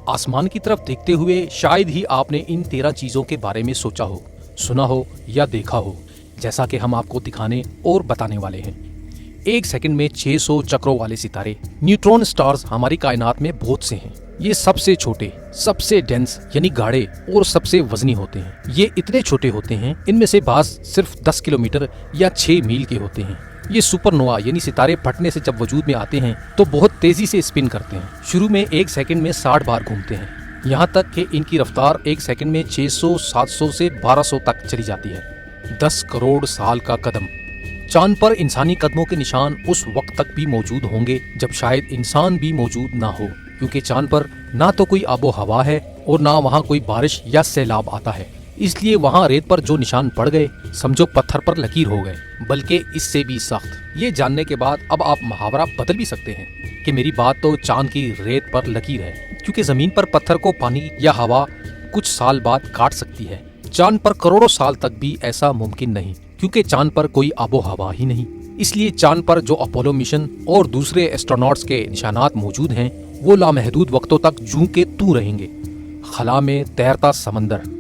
आसमान की तरफ देखते हुए शायद ही आपने इन 13 चीजों के बारे में सोचा हो, सुना हो या देखा हो, जैसा कि हम आपको दिखाने और बताने वाले हैं। एक सेकंड में 600 चक्रों वाले सितारे न्यूट्रॉन स्टार्स हमारी कायनात में बहुत से हैं। ये सबसे छोटे, सबसे डेंस यानी गाढ़े और सबसे वजनी होते हैं। ये इतने छोटे होते हैं, इनमें से बाज़ सिर्फ 10 किलोमीटर या 6 मील के होते हैं। ये सुपरनोवा यानी सितारे फटने से जब वजूद में आते हैं तो बहुत तेजी से स्पिन करते हैं। शुरू में एक सेकंड में 60 बार घूमते हैं, यहाँ तक कि इनकी रफ्तार एक सेकंड में 600, 700 से 1200 तक चली जाती है। 10 करोड़ साल का कदम। चांद पर इंसानी कदमों के निशान उस वक्त तक भी मौजूद होंगे जब शायद इंसान भी मौजूद ना हो, क्योंकि चांद पर ना तो कोई आबो हवा है और ना वहाँ कोई बारिश या सैलाब आता है। इसलिए वहाँ रेत पर जो निशान पड़ गए समझो पत्थर पर लकीर हो गए, बल्कि इससे भी सख्त। ये जानने के बाद अब आप मुहावरा बदल भी सकते हैं कि मेरी बात तो चांद की रेत पर लकीर है, क्योंकि जमीन पर पत्थर को पानी या हवा कुछ साल बाद काट सकती है। चांद पर करोड़ों साल तक भी ऐसा मुमकिन नहीं, क्योंकि चांद पर कोई आबो हवा ही नहीं। इसलिए चांद पर जो अपोलो मिशन और दूसरे एस्ट्रोनॉट्स के निशानात मौजूद हैं वो लामहदूद वक्तों तक जूं के तू रहेंगे। खला में तैरता समंदर।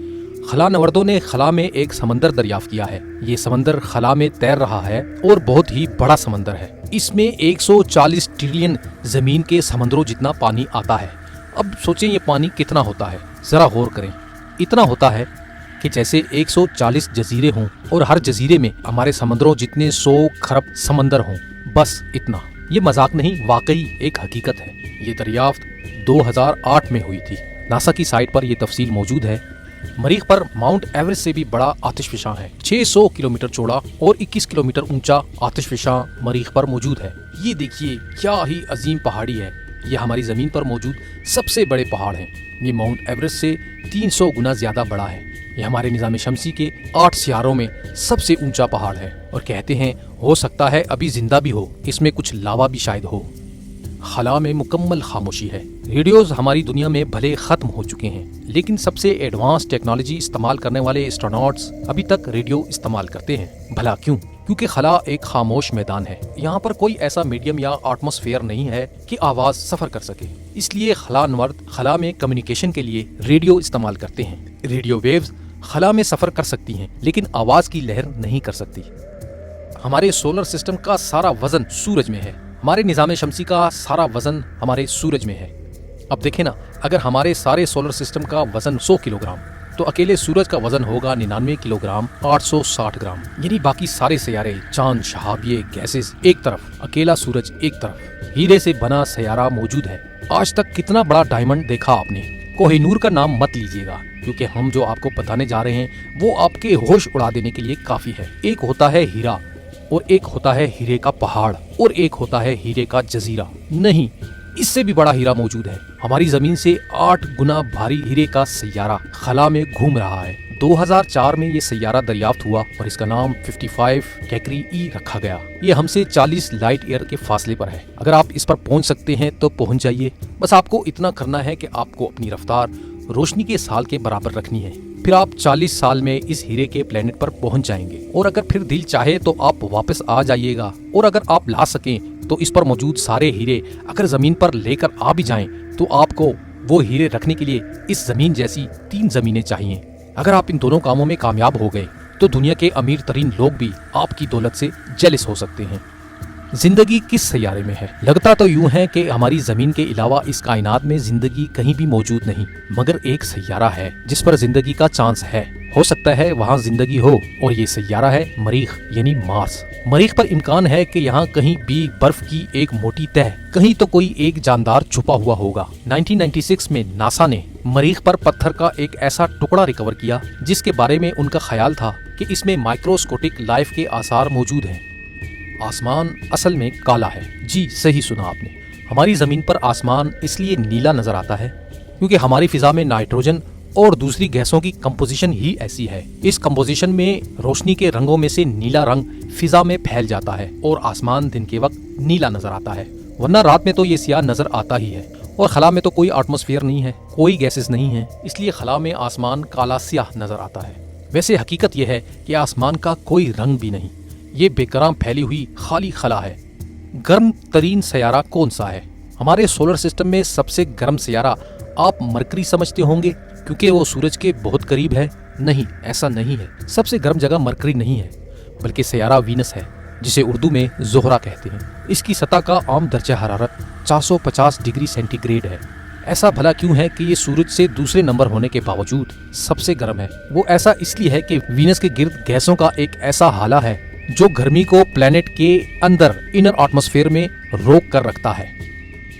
खला नवर्दों ने खला में एक समंदर दरियाफ्त किया है। ये समंदर खला में तैर रहा है और बहुत ही बड़ा समंदर है। इसमें 140 ट्रिलियन जमीन के समंदरों जितना पानी आता है। अब सोचें ये पानी कितना होता है, जरा गौर करें। इतना होता है कि जैसे 140 जजीरे हों और हर जजीरे में हमारे समंदरों जितने 100 खरब समंदर हों, बस इतना। ये मजाक नहीं, वाकई एक हकीकत है। ये दरियाफ्त 2008 में हुई थी। नासा की साइट पर यह तफसील मौजूद है। मरीख पर माउंट एवरेस्ट से भी बड़ा आतिशफशां है। 600 किलोमीटर चौड़ा और 21 किलोमीटर ऊंचा आतिशफशां मरीख पर मौजूद है। ये देखिए क्या ही अजीम पहाड़ी है। ये हमारी जमीन पर मौजूद सबसे बड़े पहाड़ हैं। ये माउंट एवरेस्ट से 300 गुना ज्यादा बड़ा है। ये हमारे निज़ाम शमसी के 8 सियारों में सबसे ऊंचा पहाड़ है और कहते हैं हो सकता है अभी जिंदा भी हो, इसमें कुछ लावा भी शायद हो। खला में मुकम्मल खामोशी है। रेडियोज हमारी दुनिया में भले खत्म हो चुके हैं, लेकिन सबसे एडवांस टेक्नोलॉजी इस्तेमाल करने वाले एस्ट्रोनॉट्स अभी तक रेडियो इस्तेमाल करते हैं। भला क्यों? क्योंकि खला एक खामोश मैदान है। यहाँ पर कोई ऐसा मीडियम या एटमॉस्फेयर नहीं है कि आवाज सफर कर सके। इसलिए खला नवर्द खला में कम्युनिकेशन के लिए रेडियो इस्तेमाल करते हैं। रेडियो वेव्स खला में सफर कर सकती हैं, लेकिन आवाज की लहर नहीं कर सकती। हमारे सोलर सिस्टम का सारा वजन सूरज में है। हमारे निज़ाम शमसी का सारा वजन हमारे सूरज में है। अब देखें ना, अगर हमारे सारे सोलर सिस्टम का वजन 100 किलोग्राम, तो अकेले सूरज का वजन होगा 99 किलोग्राम 860 ग्राम। यानी बाकी सारे सैयारे, चांद, शहाबिये, गैसेस एक तरफ, अकेला सूरज एक तरफ। हीरे से बना सैयारा मौजूद है। आज तक कितना बड़ा डायमंड देखा आपने? कोहिनूर का नाम मत लीजिएगा, क्योंकि हम जो आपको बताने जा रहे हैं वो आपके होश उड़ा देने के लिए काफी है। एक होता है हीरा, और एक होता है हीरे का पहाड़, और एक होता है हीरे का जजीरा। नहीं, इससे भी बड़ा हीरा मौजूद है। हमारी जमीन से 8 गुना भारी हीरे का सैयारा खला में घूम रहा है। 2004 में ये सैयारा दरियाफ्त हुआ और इसका नाम 55 कैकरी ई रखा गया। ये हमसे 40 लाइट ईयर के फासले पर है। अगर आप इस पर पहुंच सकते हैं तो पहुंच जाइए। बस आपको इतना करना है कि आपको अपनी रफ्तार रोशनी के साल के बराबर रखनी है। फिर आप 40 साल में इस हीरे के प्लेनेट पर पहुंच जाएंगे। और अगर फिर दिल चाहे तो आप वापस आ जाइएगा। और अगर आप ला सकें तो इस पर मौजूद सारे हीरे अगर जमीन पर लेकर आ भी जाएं, तो आपको वो हीरे रखने के लिए इस जमीन जैसी 3 जमीनें चाहिए। अगर आप इन दोनों कामों में कामयाब हो गए तो दुनिया के अमीर तरीन लोग भी आपकी दौलत से जेलस हो सकते हैं। जिंदगी किस सैयारे में है? लगता तो यूं है कि हमारी जमीन के अलावा इस कायनात में जिंदगी कहीं भी मौजूद नहीं, मगर एक सैयारा है जिस पर जिंदगी का चांस है। हो सकता है वहाँ जिंदगी हो, और ये सैयारा है मरीख यानी मार्स। मरीख पर इम्कान है कि यहाँ कहीं भी बर्फ की एक मोटी तह, कहीं तो कोई एक जानदार छुपा हुआ होगा। 1996 में नासा ने मरीख पर पत्थर का एक ऐसा टुकड़ा रिकवर किया जिसके बारे में उनका ख्याल था कि इसमें माइक्रोस्कोपिक लाइफ के आसार मौजूद हैं। आसमान असल में काला है। जी सही सुना आपने। हमारी जमीन पर आसमान इसलिए नीला नजर आता है क्योंकि हमारी फिजा में नाइट्रोजन और दूसरी गैसों की कंपोजिशन ही ऐसी है। इस कंपोजिशन में रोशनी के रंगों में से नीला रंग फिजा में फैल जाता है और आसमान दिन के वक्त नीला नजर आता है, वरना रात में तो ये सियाह नजर आता ही है। और खला में तो कोई एटमॉस्फेयर नहीं है, कोई गैसेस नहीं है, इसलिए खला में आसमान काला स्याह नजर आता है। वैसे हकीकत यह है कि आसमान का कोई रंग भी नहीं, ये बेकरार फैली हुई खाली खला है। गर्म तरीन सैयारा कौन सा है? हमारे सोलर सिस्टम में सबसे गर्म सैयारा आप मरकरी समझते होंगे क्योंकि वो सूरज के बहुत करीब है। नहीं, ऐसा नहीं है। सबसे गर्म जगह मरकरी नहीं है बल्कि सैयारा वीनस है, जिसे उर्दू में ज़ोहरा कहते हैं। इसकी सतह का आम दर्जा हरारत 450 डिग्री सेंटीग्रेड है। ऐसा भला क्यों है कि ये सूरज से दूसरे नंबर होने के बावजूद सबसे गर्म है? वो ऐसा इसलिए है कि वीनस के गिर्द गैसों का एक ऐसा हाला है जो गर्मी को प्लेनेट के अंदर इनर एटमॉस्फेयर में रोक कर रखता है।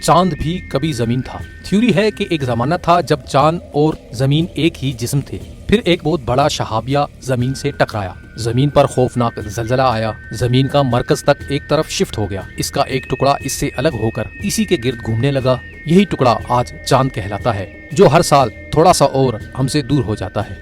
चांद भी कभी जमीन था। थ्योरी है कि एक जमाना था जब चांद और जमीन एक ही जिस्म थे। फिर एक बहुत बड़ा शहाबिया जमीन से टकराया। जमीन पर खौफनाक जलजला आया। जमीन का मरकज तक एक तरफ शिफ्ट हो गया। इसका एक टुकड़ा इससे अलग होकर इसी के गिर्द घूमने लगा। यही टुकड़ा आज चांद कहलाता है, जो हर साल थोड़ा सा और हमसे दूर हो जाता है।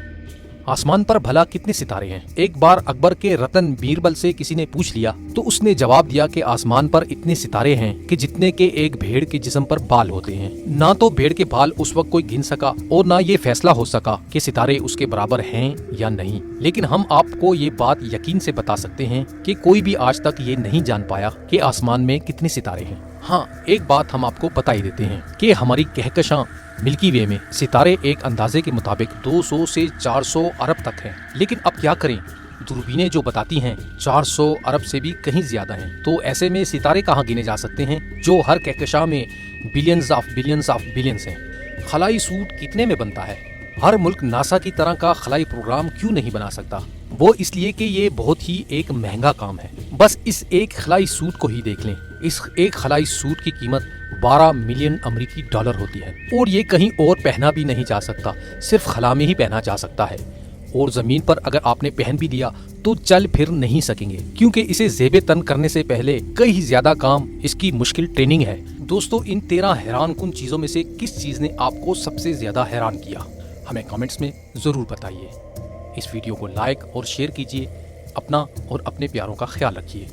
आसमान पर भला कितने सितारे हैं? एक बार अकबर के रतन बीरबल से किसी ने पूछ लिया तो उसने जवाब दिया कि आसमान पर इतने सितारे हैं कि जितने के एक भेड़ के जिस्म पर बाल होते हैं। ना तो भेड़ के बाल उस वक्त कोई गिन सका और ना ये फैसला हो सका कि सितारे उसके बराबर हैं या नहीं। लेकिन हम आपको ये बात यकीन से बता सकते हैं कि कोई भी आज तक ये नहीं जान पाया कि आसमान में कितने सितारे हैं। हाँ, एक बात हम आपको बता ही देते हैं कि हमारी कहकशां मिल्की वे में सितारे एक अंदाजे के मुताबिक 200 से 400 अरब तक हैं। लेकिन अब क्या करें, दूरबीनें जो बताती हैं 400 अरब से भी कहीं ज्यादा हैं। तो ऐसे में सितारे कहाँ गिने जा सकते हैं जो हर कहकशां में बिलियंस ऑफ बिलियंस हैं। खलाई सूट कितने में बनता है? हर मुल्क नासा की तरह का खलाई प्रोग्राम क्यों नहीं बना सकता? वो इसलिए कि ये बहुत ही एक महंगा काम है। बस इस एक खलाई सूट को ही देख लें। इस एक खलाई सूट की कीमत 12 मिलियन अमेरिकी डॉलर होती है और ये कहीं और पहना भी नहीं जा सकता, सिर्फ खला में ही पहना जा सकता है। और जमीन पर अगर आपने पहन भी दिया तो चल फिर नहीं सकेंगे, क्योंकि इसे ज़ेबे तन करने से पहले कई ज्यादा काम, इसकी मुश्किल ट्रेनिंग है। दोस्तों, इन 13 हैरान कुन चीजों में से किस चीज ने आपको सबसे ज्यादा हैरान किया? हमें कमेंट्स में जरूर बताइए। इस वीडियो को लाइक और शेयर कीजिए। अपना और अपने प्यारों का ख्याल रखिए।